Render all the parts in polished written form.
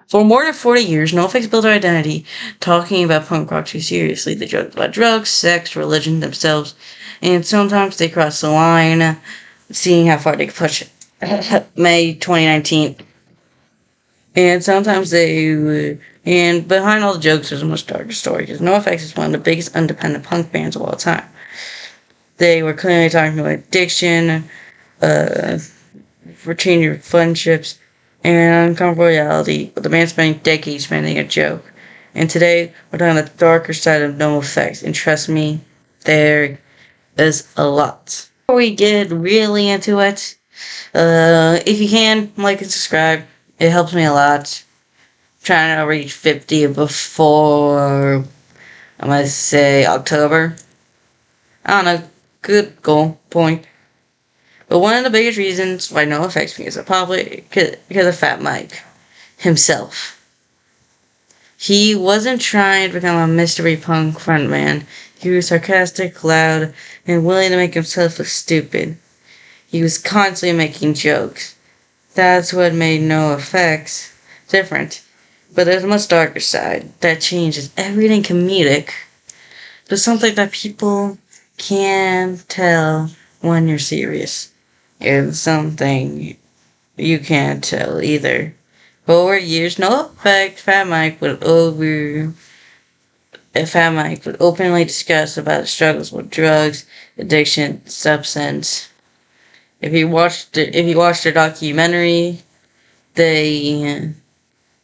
For more than 40 years, Nofx built their identity talking about punk rock too seriously. They joked about drugs, sex, religion, themselves, and sometimes they crossed the line, seeing how far they could push it. May 2019. And sometimes they would. And behind all the jokes, there's a much darker story, because Nofx is one of the biggest independent punk bands of all time. They were clearly talking about addiction, for changing friendships, and uncomfortable reality, with the band spending decades spending a joke. And today, we're talking the darker side of Nofx, and trust me, there is a lot. Before we get really into it, if you can, like and subscribe. It helps me a lot. I'm trying to reach 50 before, I'm going to say, October. I don't know, good goal, point. But one of the biggest reasons why Nofx became so popular because of Fat Mike himself. He wasn't trying to become a mystery punk frontman. He was sarcastic, loud, and willing to make himself look stupid. He was constantly making jokes. That's what made Nofx different. But there's a much darker side that changes everything comedic to something that people can tell when you're serious. It's something you can't tell either. But over years, Nofx, Fat Mike would openly discuss about his struggles with drugs, addiction, substance. If you watched their documentary, they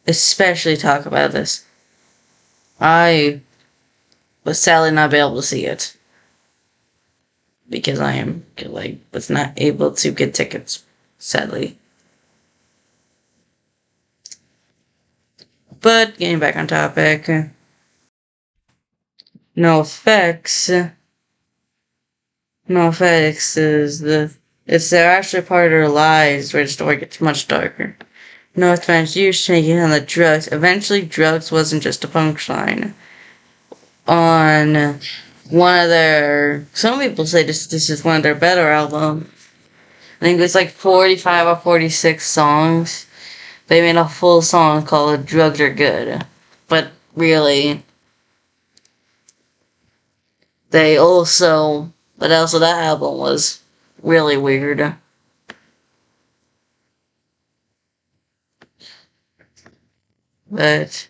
especially talk about this. I was sadly not able to see it because was not able to get tickets, sadly. But getting back on topic, Nofx they're actually part of their lives where the story gets much darker. North fans used taking on the drugs. Eventually, drugs wasn't just a punchline. On one of their, some people say this is one of their better albums. I think it's like 45 or 46 songs. They made a full song called "Drugs Are Good," but really, but also that album was really weird. But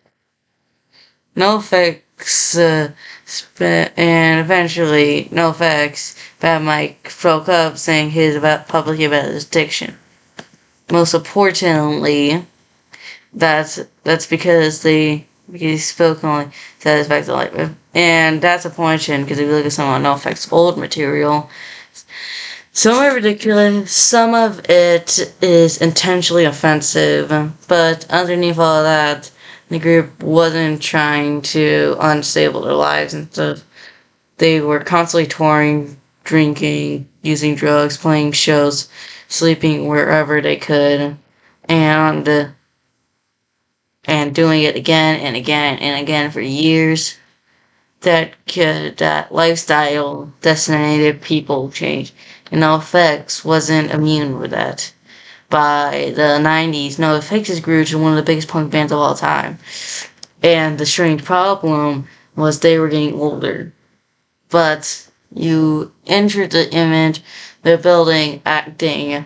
Nofx, and eventually Nofx, Fat Mike broke up, saying publicly about his addiction. Most importantly, that's because he spoke only satisfaction life, and that's a point because if you look at some of Nofx's old material, some are ridiculous, some of it is intentionally offensive, but underneath all of that, the group wasn't trying to unstable their lives and stuff. They were constantly touring, drinking, using drugs, playing shows, sleeping wherever they could, and doing it again and again and again for years. That lifestyle designated people change. And Nofx wasn't immune with that. By the 90s, Nofx grew to one of the biggest punk bands of all time. And the strange problem was they were getting older. But you entered the image, the building, acting,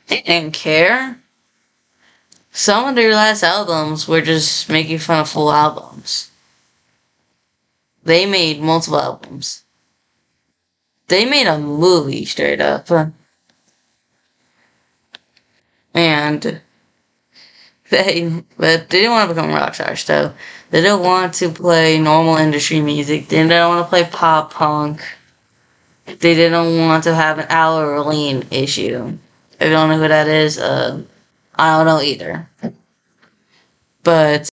and care. Some of their last albums were just making fun of full albums. They made multiple albums. They made a movie straight up. And but they didn't want to become rock stars though. They didn't want to play normal industry music. They didn't want to play pop punk. They didn't want to have an Al Orlean issue. If you don't know who that is, I don't know either. But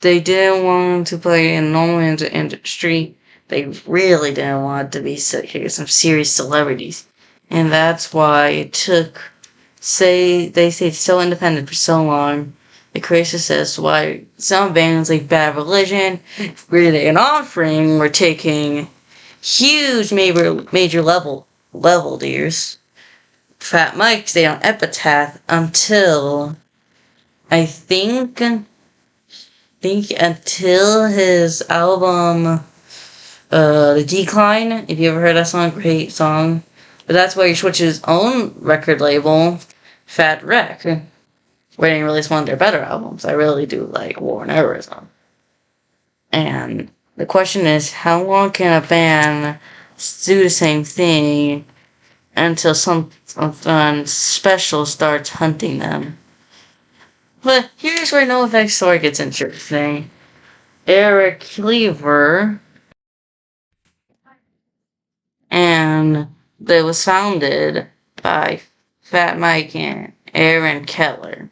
they didn't want to play in normal industry. They really didn't want to be some serious celebrities. And that's why it took, they stayed so independent for so long. The crisis is why some bands like Bad Religion, Really an Offering were taking huge major level years. Fat Mike stayed on Epitaph until I think until his album The Decline, if you ever heard that song, great song. But that's where he switched his own record label, Fat Wreck, where they released one of their better albums. I really do like War and Terrorism. And the question is, how long can a band do the same thing until something special starts hunting them? But here's where NoFX story gets interesting. Eric Cleaver, and it was founded by Fat Mike and Aaron Keller.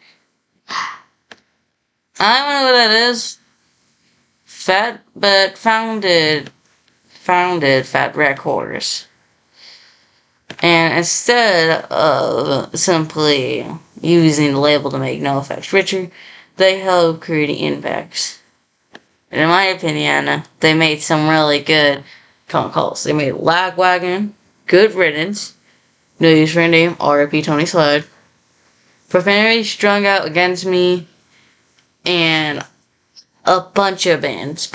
I don't know what that is. Founded Fat Records. And instead of simply using the label to make NoFX richer, they helped creating impacts. And in my opinion, they made some really good calls. They made Lagwagon, Good Riddance, No Use for a Name, R.I.P. Tony Slide, Profanity Strung Out Against Me, and a bunch of bands.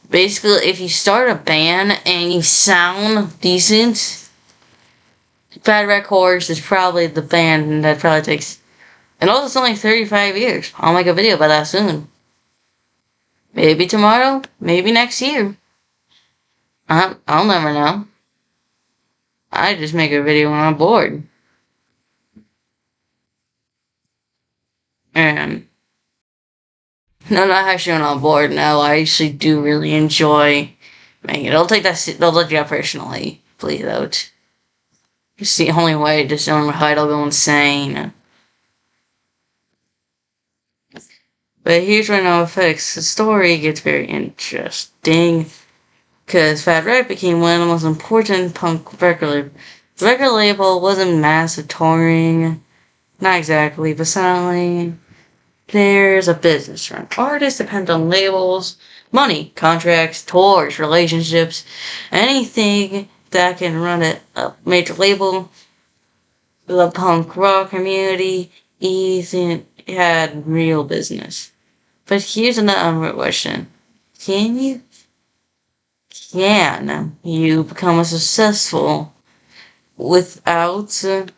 Basically, if you start a band and you sound decent, Fat Records is probably the band that probably takes. And also, it's only 35 years. I'll make a video about that soon. Maybe tomorrow, maybe next year. I'll never know. I just make a video when I'm bored. And no, not actually when I'm bored. No, I actually do really enjoy making it. Don't take that personally, please. Don't. It's the only way. Just don't hide. I'll go insane. But here's where Nofx. The story gets very interesting. Because Fat Wreck became one of the most important punk record labels. The record label wasn't massive touring. Not exactly, but suddenly there's a business run. Artists depend on labels, money, contracts, tours, relationships, anything that can run a major label. The punk rock community had real business. But here's another question. Can you become successful without the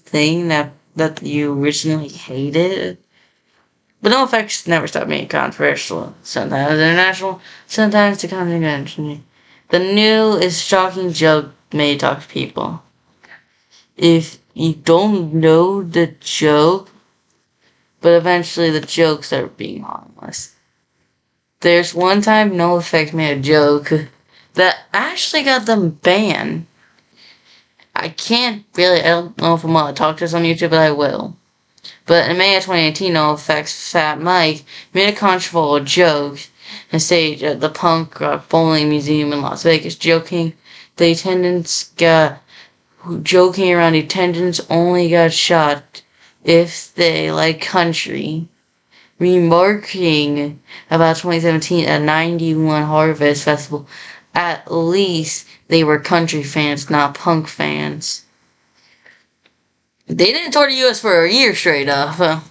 thing that you originally hated? But NoFX never stopped being controversial. Sometimes international, sometimes the conventional. The new is shocking joke made talk to people. If you don't know the joke, but eventually the jokes start being harmless. There's one time NoFX made a joke that actually got them banned. I don't know if I'm going to talk to this on YouTube, but I will. But in May of 2018, NoFX Fat Mike made a controversial joke on stage at the Punk Rock Bowling Museum in Las Vegas, joking around the attendants only got shot if they like country, remarking about 2017 at 91 Harvest Festival, at least they were country fans, not punk fans. They didn't tour the US for a year straight up.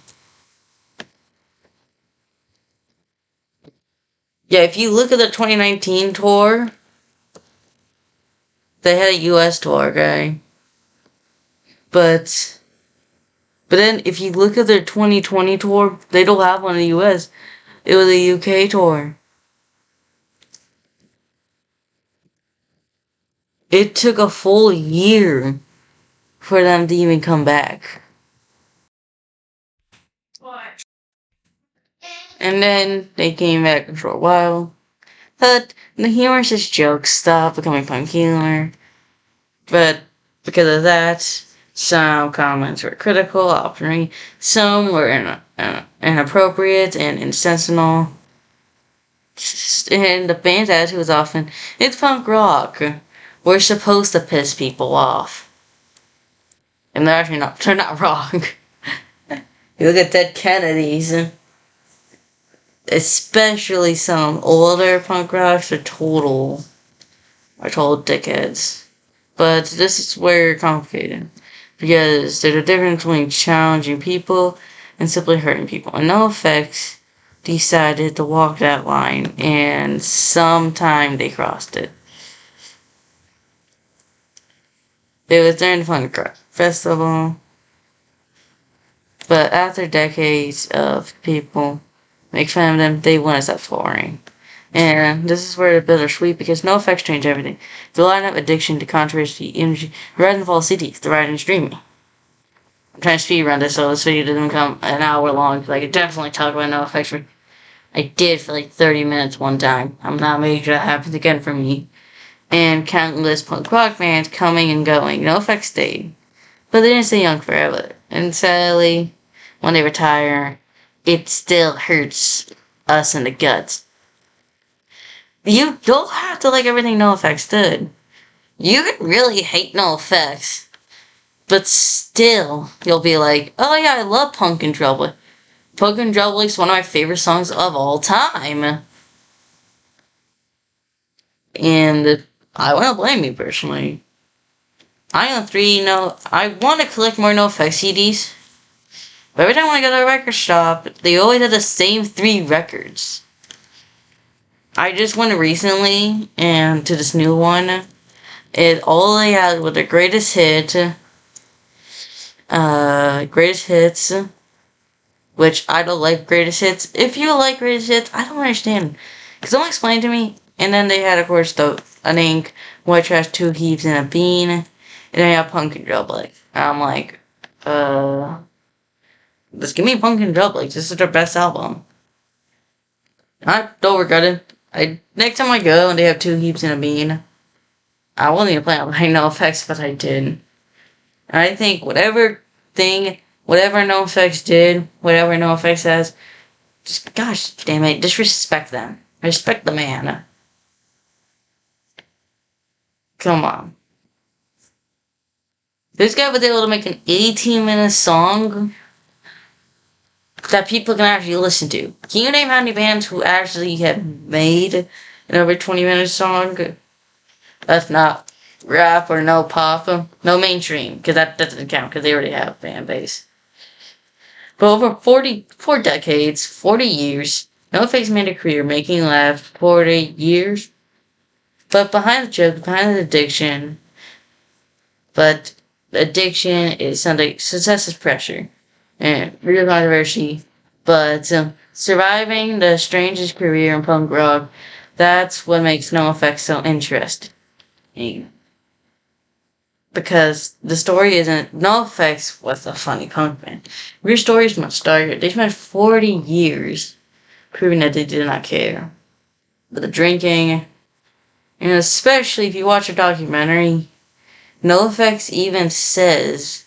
Yeah, if you look at the 2019 tour, they had a US tour, okay? But then if you look at their 2020 tour, they don't have one in the US. It was a UK tour. It took a full year for them to even come back. And then they came back for a while. But the humorous jokes stopped becoming punk humor. But because of that, some comments were critical, often some were inappropriate and insensitive. And the band's attitude was often, it's punk rock. We're supposed to piss people off. And they're not wrong. You look at Dead Kennedys, especially some older punk rocks are total dickheads. But this is where it's complicated. because there's a difference between challenging people and simply hurting people. And Nofx decided to walk that line, and sometime they crossed it. It was during the Funk Festival, but after decades of people make fun of them, they want to stop touring. And this is where the bittersweet, because Nofx changed everything. The lineup, addiction to controversy, energy, rise and fall cities, the ride and streaming. I'm trying to speedrun this so this video doesn't become an hour long, because I could definitely talk about Nofx. I did for like 30 minutes one time. I'm not making sure that happens again for me. And countless punk rock bands coming and going. Nofx stayed. But they didn't stay young forever. And sadly, when they retire, it still hurts us in the guts. You don't have to like everything Nofx did. You can really hate Nofx, but still, you'll be like, oh yeah, I love Punk and Trouble. Punk and Trouble is one of my favorite songs of all time. And I won't blame me personally. I want to collect more Nofx CDs. But every time I go to a record shop, they always have the same 3 records. I just went recently, and to this new one, all they had was the greatest hits, which I don't like greatest hits. If you like greatest hits, I don't understand. Because someone explained to me, and then they had, of course, an ink, white trash, 2 heaves, and a bean, and then they have Punk and Trouble. And I'm like, just give me Punk and Trouble. This is their best album. I don't regret it. Next time I go and they have 2 heaps and a bean, I won't even play on my Nofx, but I did. I think whatever Nofx did, whatever Nofx has, just gosh damn it, just respect them. Respect the man. Come on. This guy was able to make an 18-minute song that people can actually listen to. Can you name how many bands who actually have made an over 20-minute song? That's not rap or no pop, no mainstream, because that doesn't count, because they already have a fan base. But over 4 decades, 40 years, Nofx made a career making laugh 40 years. But behind the joke, behind the addiction, but addiction is something, success is pressure. And real controversy, but surviving the strangest career in punk rock, that's what makes Nofx so interesting. Because the story isn't, Nofx was a funny punk band. Real story is much darker. They spent 40 years proving that they did not care. But the drinking, and especially if you watch a documentary, Nofx even says,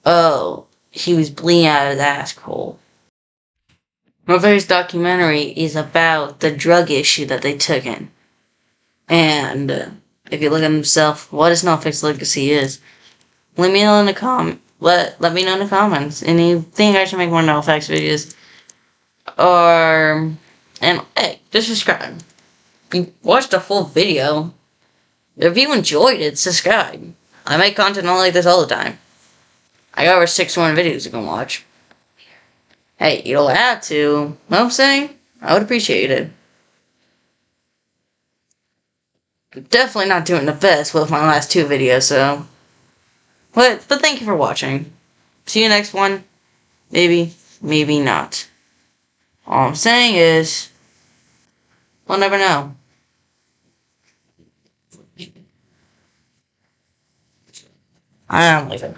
oh, he was bleeding out of his asshole. Nofx's documentary is about the drug issue that they took in. And if you look at himself, what his Nofx legacy is, let me know in the let me know in the comments. And you think I should make more Nofx videos? And hey, just subscribe. You watched the full video. If you enjoyed it, subscribe. I make content all like this all the time. I got over 61 videos you can watch. Hey, you don't have to. Know what I'm saying? I would appreciate it. I'm definitely not doing the best with my last 2 videos, so. But thank you for watching. See you next one. Maybe, maybe not. All I'm saying is, we'll never know. I am leaving.